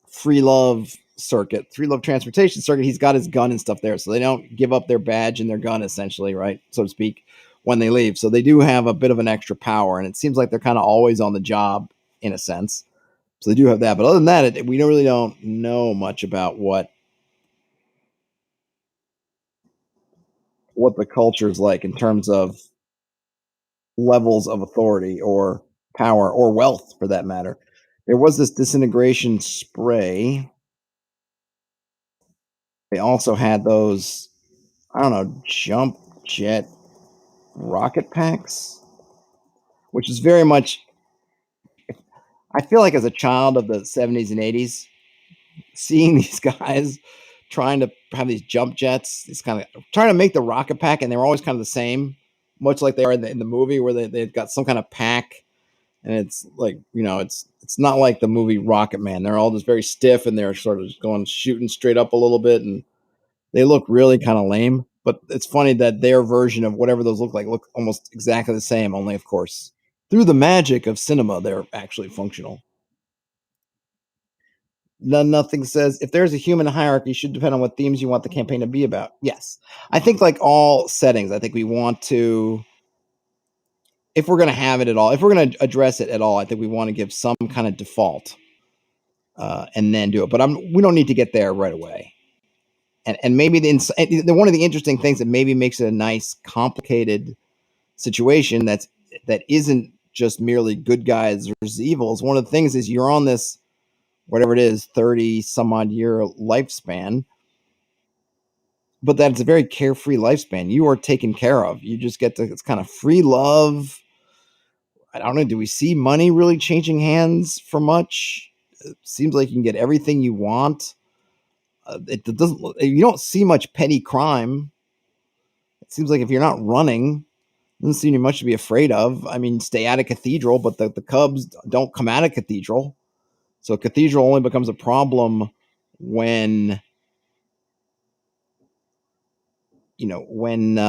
free love circuit, free love transportation circuit. He's got his gun and stuff there, so they don't give up their badge and their gun, essentially, right, so to speak, when they leave. So they do have a bit of an extra power, and it seems like they're kind of always on the job in a sense. So they do have that, but other than that, we really don't know much about what the culture is like in terms of levels of authority or power or wealth, for that matter. There was this disintegration spray. They also had those, I don't know, jump jet rocket packs, which is very much, I feel like as a child of the 70s and 80s, seeing these guys trying to have these jump jets, it's kind of trying to make the rocket pack, and they were always kind of the same, much like they are in the movie where they've got some kind of pack. And it's like, it's not like the movie Rocket Man. They're all just very stiff, and they're sort of just going shooting straight up a little bit, and they look really kind of lame. But it's funny that their version of whatever those look almost exactly the same, only of course through the magic of cinema they're actually functional. Nothing says if there's a human hierarchy, should depend on what themes you want the campaign to be about. Yes, I think like all settings, I think we want to, if we're going to have it at all, if we're going to address it at all, I think we want to give some kind of default, and then do it. But we don't need to get there right away. And maybe one of the interesting things that maybe makes it a nice, complicated situation that isn't just merely good guys versus evils. One of the things is you're on this, whatever it is, 30 some odd year lifespan, but that's a very carefree lifespan. You are taken care of. You just get to, it's kind of free love. I don't know. Do we see money really changing hands for much? It seems like you can get everything you want. It doesn't. You don't see much petty crime. It seems like if you're not running, doesn't seem much to be afraid of. I mean, stay out of Cathedral, but the Cubs don't come out of Cathedral. So Cathedral only becomes a problem when, when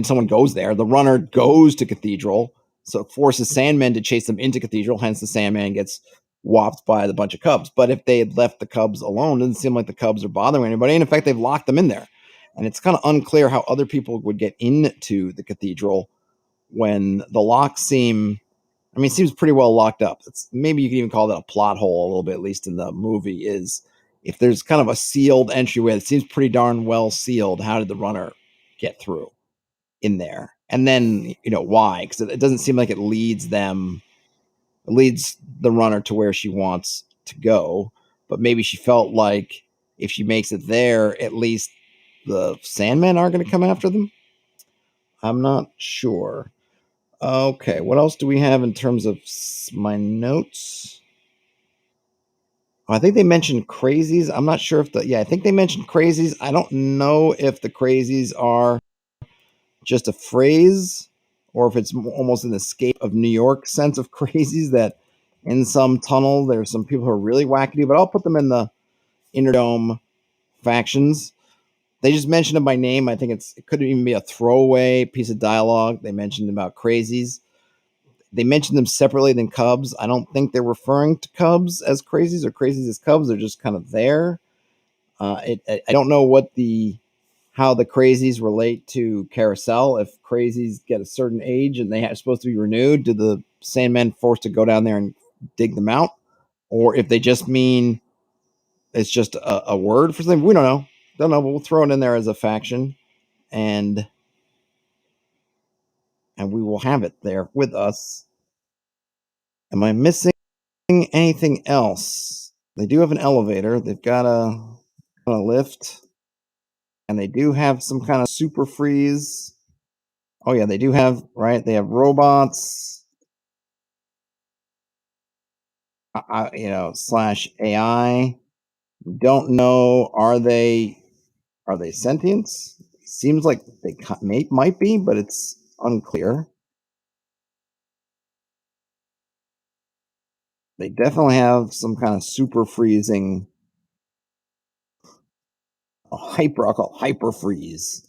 someone goes there, the runner goes to Cathedral, so it forces Sandmen to chase them into Cathedral. Hence, the Sandman gets whopped by the bunch of Cubs. But if they had left the Cubs alone, it doesn't seem like the Cubs are bothering anybody. And in fact, they've locked them in there, and it's kind of unclear how other people would get into the Cathedral when the locks seem. I mean, it seems pretty well locked up. It's, maybe you can even call that a plot hole a little bit, at least in the movie, is if there's kind of a sealed entryway that seems pretty darn well sealed, how did the runner get through in there? And then, why? Because it doesn't seem like it leads the runner to where she wants to go. But maybe she felt like if she makes it there, at least the Sandmen aren't going to come after them. I'm not sure. Okay, what else do we have in terms of my notes? I think they mentioned crazies. I'm not sure if I think they mentioned crazies. I don't know if the crazies are just a phrase or if it's almost an escape of New York sense of crazies, that in some tunnel there's some people who are really wackety, but I'll put them in the Inner Dome factions. They just mentioned them by name. I think it could even be a throwaway piece of dialogue. They mentioned about crazies. They mentioned them separately than Cubs. I don't think they're referring to Cubs as crazies or crazies as Cubs. They're just kind of there. I don't know how the crazies relate to Carousel. If crazies get a certain age and they are supposed to be renewed, do the Sandmen forced to go down there and dig them out? Or if they just mean it's just a word for something, we don't know. Don't know, but we'll throw it in there as a faction, and we will have it there with us. Am I missing anything else? They do have an elevator. They've got a lift, and they do have some kind of super freeze. Oh yeah, they do have, right. They have robots, slash AI. We don't know. Are they sentient? Seems like they might be, but it's unclear. They definitely have some kind of super freezing, I'll call hyper freeze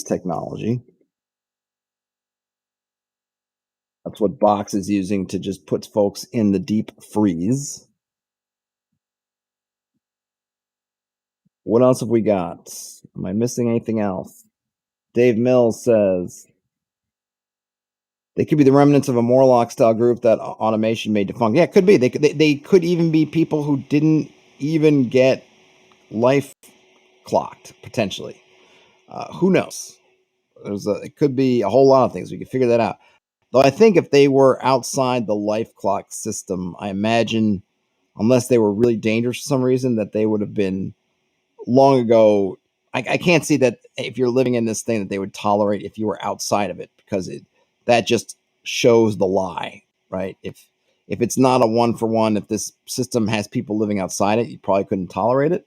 technology. That's what Box is using to just put folks in the deep freeze. What else have we got? Am I missing anything else? Dave Mills says they could be the remnants of a Morlock style group that automation made defunct. Yeah, it could be. They could even be people who didn't even get life clocked, potentially. Who knows? It could be a whole lot of things. We could figure that out. Though I think if they were outside the life clock system, I imagine, unless they were really dangerous for some reason, that they would have been long ago. I can't see that if you're living in this thing that they would tolerate if you were outside of it, because that just shows the lie, right? If it's not a one for one, if this system has people living outside it, you probably couldn't tolerate it.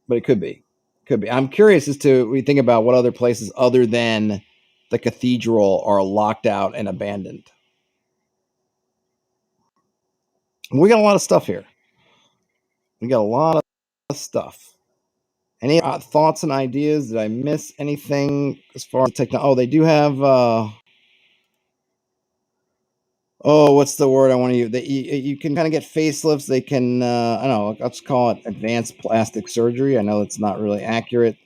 But it could be. Could be. I'm curious as to we think about what other places other than the cathedral are locked out and abandoned. We got a lot of stuff here. We got a lot of stuff. Any thoughts and ideas? Did I miss anything as far as technology? Oh, they do have. What's the word I want to use? You can kind of get facelifts. They can. I don't know. Let's call it advanced plastic surgery. I know it's not really accurate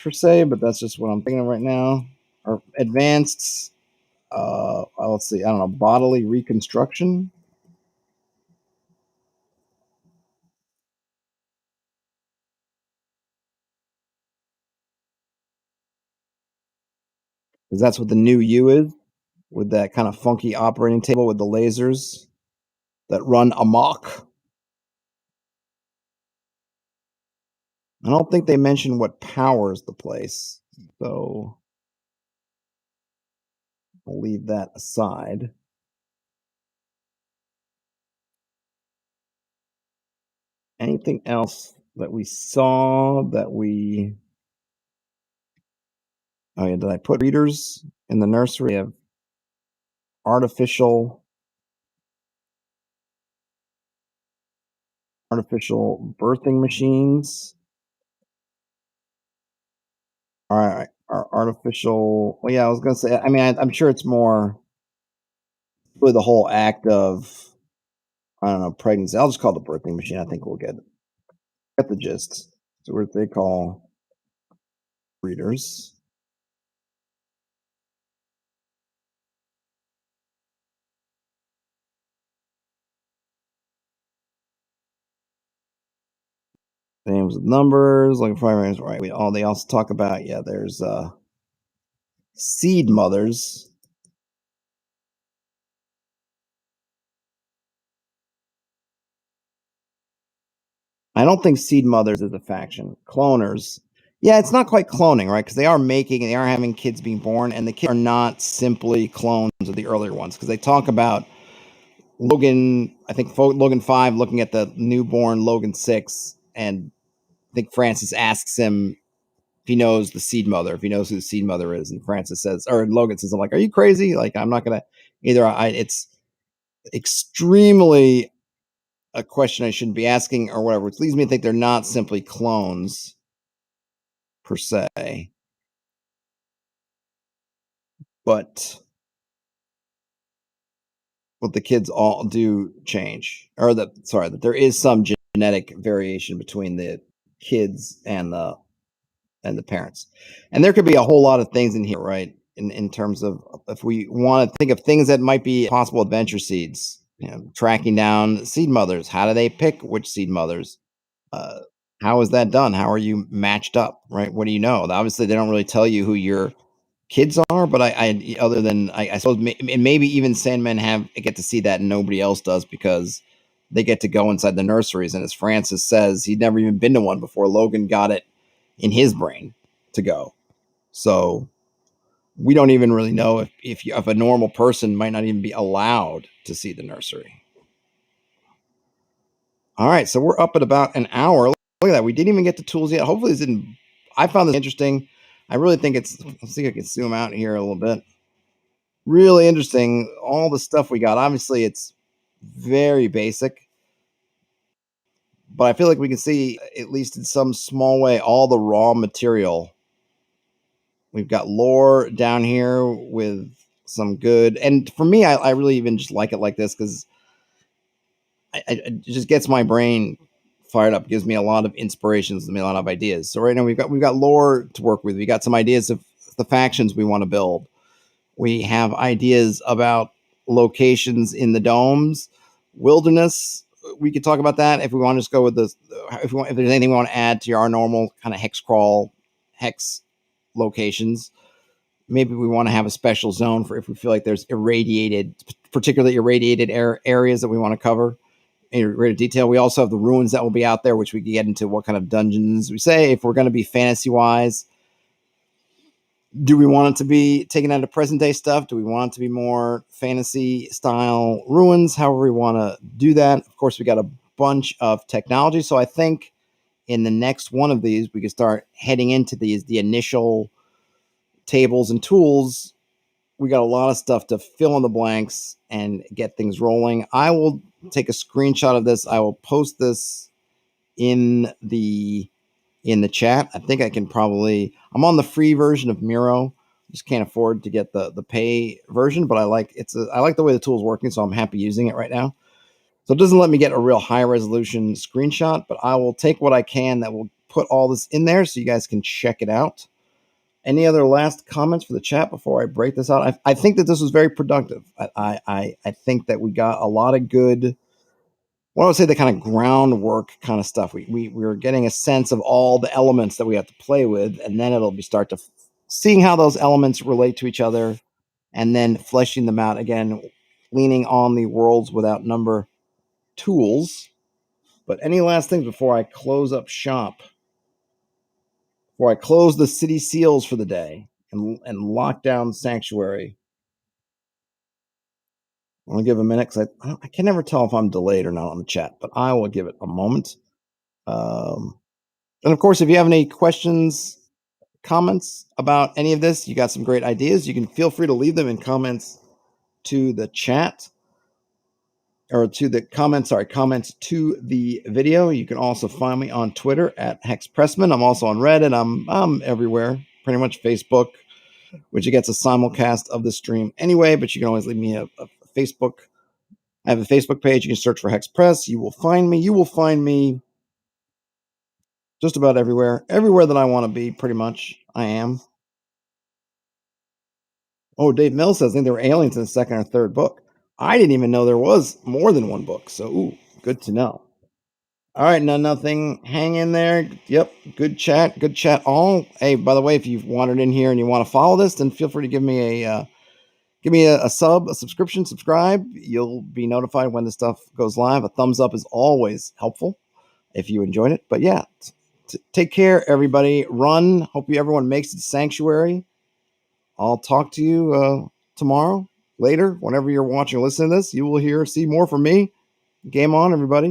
per se, but that's just what I'm thinking of right now. Or advanced. Let's see. I don't know. Bodily reconstruction. Because that's what the new you is, with that kind of funky operating table with the lasers that run amok. I don't think they mentioned what powers the place, so I'll leave that aside. Anything else that we saw that we? Oh yeah, did I put readers in the nursery? We have artificial birthing machines. All right, artificial. Well, yeah, I was gonna say. I mean, I'm sure it's more really the whole act of, I don't know, pregnancy. I'll just call it the birthing machine. I think we'll get the gist. So what they call readers. Names with numbers, like primaries, right? They also talk about, yeah, there's seed mothers. I don't think seed mothers is a faction. Cloners. Yeah, it's not quite cloning, right? Because they are having kids being born, and the kids are not simply clones of the earlier ones. Because they talk about Logan, I think Logan 5, looking at the newborn Logan 6, and I think Francis asks him if he knows the seed mother, if he knows who the seed mother is, and Francis says, or Logan says, "I'm like, are you crazy? Like, I'm not gonna either." It's extremely a question I shouldn't be asking, or whatever, which leads me to think they're not simply clones per se, but what the kids all do change, or that there is some genetic variation between the kids and the parents. And there could be a whole lot of things in here, right? In terms of, if we want to think of things that might be possible adventure seeds, tracking down seed mothers. How do they pick which seed mothers? Uh, how is that done? How are you matched up, right? What do you know? Obviously, they don't really tell you who your kids are, but other than I suppose, and maybe even Sandmen get to see that and nobody else does, because they get to go inside the nurseries. And as Francis says, he'd never even been to one before. Logan got it in his brain to go. So we don't even really know if a normal person might not even be allowed to see the nursery. All right, so we're up at about an hour. Look at that. We didn't even get to tools yet. Hopefully this didn't. I found this interesting. I really think let's see if I can zoom out here a little bit. Really interesting. All the stuff we got. Obviously, it's very basic, but I feel like we can see, at least in some small way, all the raw material. We've got lore down here with some good. And for me, I really even just like it like this because it just gets my brain fired up, gives me a lot of inspirations, gives me a lot of ideas. So right now we've got lore to work with. We got some ideas of the factions we want to build. We have ideas about locations in the domes, wilderness. We could talk about that if we want to just go with this. If there's anything we want to add to our normal kind of hex crawl, hex locations, maybe we want to have a special zone for if we feel like there's particularly irradiated areas that we want to cover in greater detail. We also have the ruins that will be out there, which we can get into what kind of dungeons we say. If we're going to be fantasy wise, do we want it to be taken out of present day stuff? Do we want it to be more fantasy style ruins? However we want to do that. Of course, we got a bunch of technology. So I think in the next one of these, we can start heading into the initial tables and tools. We got a lot of stuff to fill in the blanks and get things rolling. I will take a screenshot of this. I will post this in the chat. I think I can probably. I'm on the free version of Miro. Just can't afford to get the pay version, but I like the way the tool's working, so I'm happy using it right now. So it doesn't let me get a real high resolution screenshot, but I will take what I can that will put all this in there so you guys can check it out. Any other last comments for the chat before I break this out? I think that this was very productive. I think that we got a lot of good, what I would say, the kind of groundwork kind of stuff. We're getting a sense of all the elements that we have to play with, and then it'll be start to seeing how those elements relate to each other, and then fleshing them out again, leaning on the worlds without number tools. But any last things before I close up shop? Before I close the city seals for the day and lock down Sanctuary? I'm going to give a minute because I can never tell if I'm delayed or not on the chat, but I will give it a moment. And of course, if you have any questions, comments about any of this, you got some great ideas, you can feel free to leave them in comments to the chat or to the comments to the video. You can also find me on Twitter at HexPressman. I'm also on Reddit. I'm everywhere, pretty much Facebook, which gets a simulcast of the stream anyway, but you can always leave me a Facebook. I have a Facebook page. You can search for Hex Press. You will find me. You will find me just about everywhere. Everywhere that I want to be, pretty much, I am. Oh, Dave Mills says, I think there were aliens in the second or third book. I didn't even know there was more than one book. So, ooh, good to know. All right, nothing. Hang in there. Yep, good chat. Good chat all. Hey, by the way, if you've wandered in here and you want to follow this, then feel free to give me a subscription, subscribe. You'll be notified when the stuff goes live. A thumbs up is always helpful if you enjoyed it. But yeah, take care, everybody. Run. Hope everyone makes it to Sanctuary. I'll talk to you tomorrow, later, whenever you're watching or listening to this. You will see more from me. Game on, everybody.